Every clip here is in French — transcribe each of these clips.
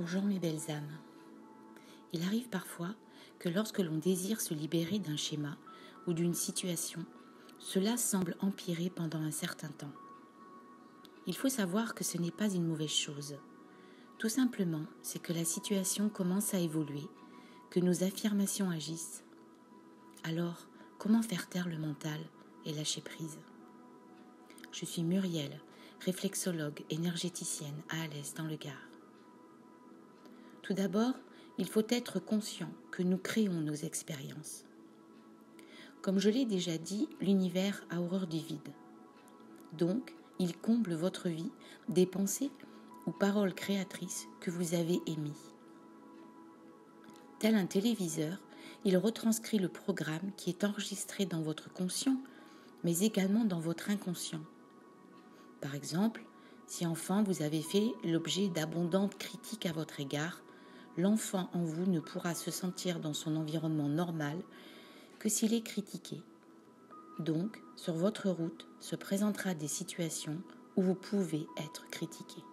Bonjour mes belles âmes. Il arrive parfois que lorsque l'on désire se libérer d'un schéma ou d'une situation, cela semble empirer pendant un certain temps. Il faut savoir que ce n'est pas une mauvaise chose. Tout simplement, c'est que la situation commence à évoluer, que nos affirmations agissent. Alors, comment faire taire le mental et lâcher prise ? Je suis Muriel, réflexologue énergéticienne à Alès dans le Gard. Tout d'abord, il faut être conscient que nous créons nos expériences. Comme je l'ai déjà dit, l'univers a horreur du vide. Donc, il comble votre vie des pensées ou paroles créatrices que vous avez émises. Tel un téléviseur, il retranscrit le programme qui est enregistré dans votre conscient, mais également dans votre inconscient. Par exemple, si enfant vous avez fait l'objet d'abondantes critiques à votre égard, l'enfant en vous ne pourra se sentir dans son environnement normal que s'il est critiqué. Donc, sur votre route se présentera des situations où vous pouvez être critiqué.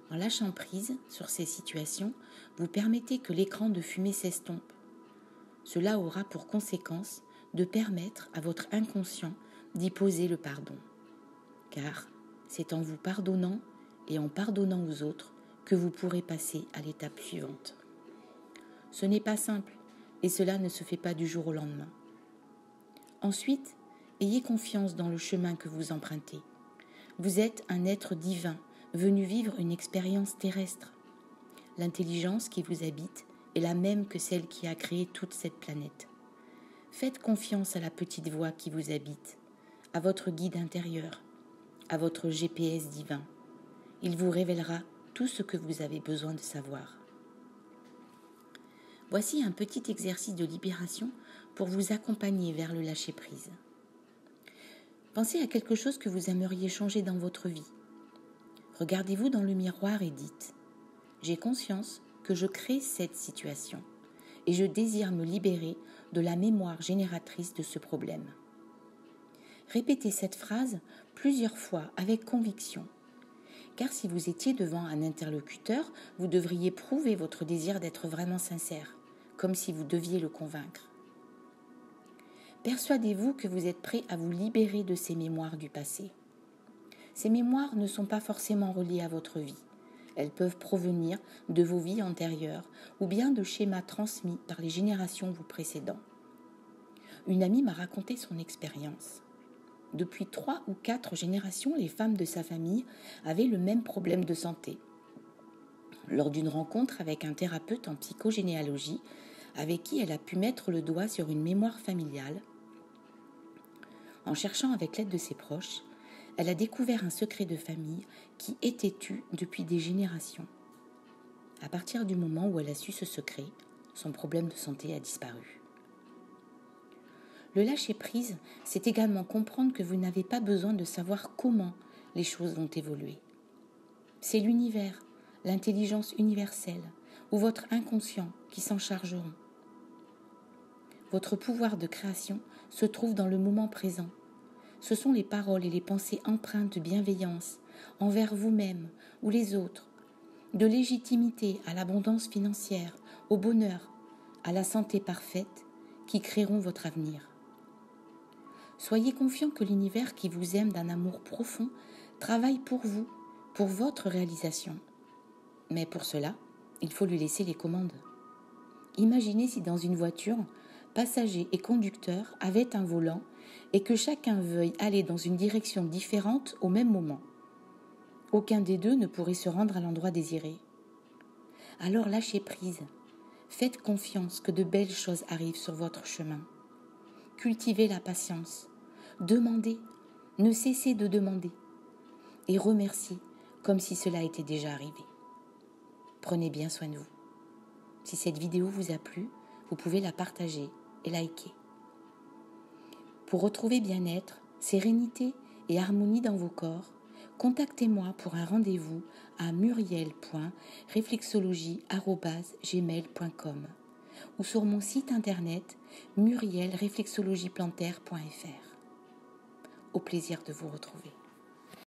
En lâchant prise sur ces situations, vous permettez que l'écran de fumée s'estompe. Cela aura pour conséquence de permettre à votre inconscient d'y poser le pardon. Car c'est en vous pardonnant et en pardonnant aux autres que vous pourrez passer à l'étape suivante. Ce n'est pas simple et cela ne se fait pas du jour au lendemain. Ensuite, ayez confiance dans le chemin que vous empruntez. Vous êtes un être divin venu vivre une expérience terrestre. L'intelligence qui vous habite est la même que celle qui a créé toute cette planète. Faites confiance à la petite voix qui vous habite, à votre guide intérieur, à votre GPS divin. Il vous révélera tout ce que vous avez besoin de savoir. Voici un petit exercice de libération pour vous accompagner vers le lâcher-prise. Pensez à quelque chose que vous aimeriez changer dans votre vie. Regardez-vous dans le miroir et dites « J'ai conscience que je crée cette situation et je désire me libérer de la mémoire génératrice de ce problème. » Répétez cette phrase plusieurs fois avec conviction. Car si vous étiez devant un interlocuteur, vous devriez prouver votre désir d'être vraiment sincère, comme si vous deviez le convaincre. Persuadez-vous que vous êtes prêt à vous libérer de ces mémoires du passé. Ces mémoires ne sont pas forcément reliées à votre vie. Elles peuvent provenir de vos vies antérieures ou bien de schémas transmis par les générations vous précédant. Une amie m'a raconté son expérience. Depuis 3 ou 4 générations, les femmes de sa famille avaient le même problème de santé. Lors d'une rencontre avec un thérapeute en psychogénéalogie, avec qui elle a pu mettre le doigt sur une mémoire familiale, en cherchant avec l'aide de ses proches, elle a découvert un secret de famille qui était tu depuis des générations. À partir du moment où elle a su ce secret, son problème de santé a disparu. Le lâcher-prise, c'est également comprendre que vous n'avez pas besoin de savoir comment les choses vont évoluer. C'est l'univers, l'intelligence universelle ou votre inconscient qui s'en chargeront. Votre pouvoir de création se trouve dans le moment présent. Ce sont les paroles et les pensées empreintes de bienveillance envers vous-même ou les autres, de légitimité à l'abondance financière, au bonheur, à la santé parfaite, qui créeront votre avenir. Soyez confiant que l'univers qui vous aime d'un amour profond travaille pour vous, pour votre réalisation. Mais pour cela, il faut lui laisser les commandes. Imaginez si dans une voiture, passagers et conducteurs avaient un volant et que chacun veuille aller dans une direction différente au même moment. Aucun des deux ne pourrait se rendre à l'endroit désiré. Alors lâchez prise. Faites confiance que de belles choses arrivent sur votre chemin. Cultivez la patience. Demandez, ne cessez de demander. Et remerciez comme si cela était déjà arrivé. Prenez bien soin de vous. Si cette vidéo vous a plu, vous pouvez la partager et liker. Pour retrouver bien-être, sérénité et harmonie dans vos corps, contactez-moi pour un rendez-vous à muriel.reflexologie@gmail.com ou sur mon site internet murielreflexologieplantaire.fr. Au plaisir de vous retrouver.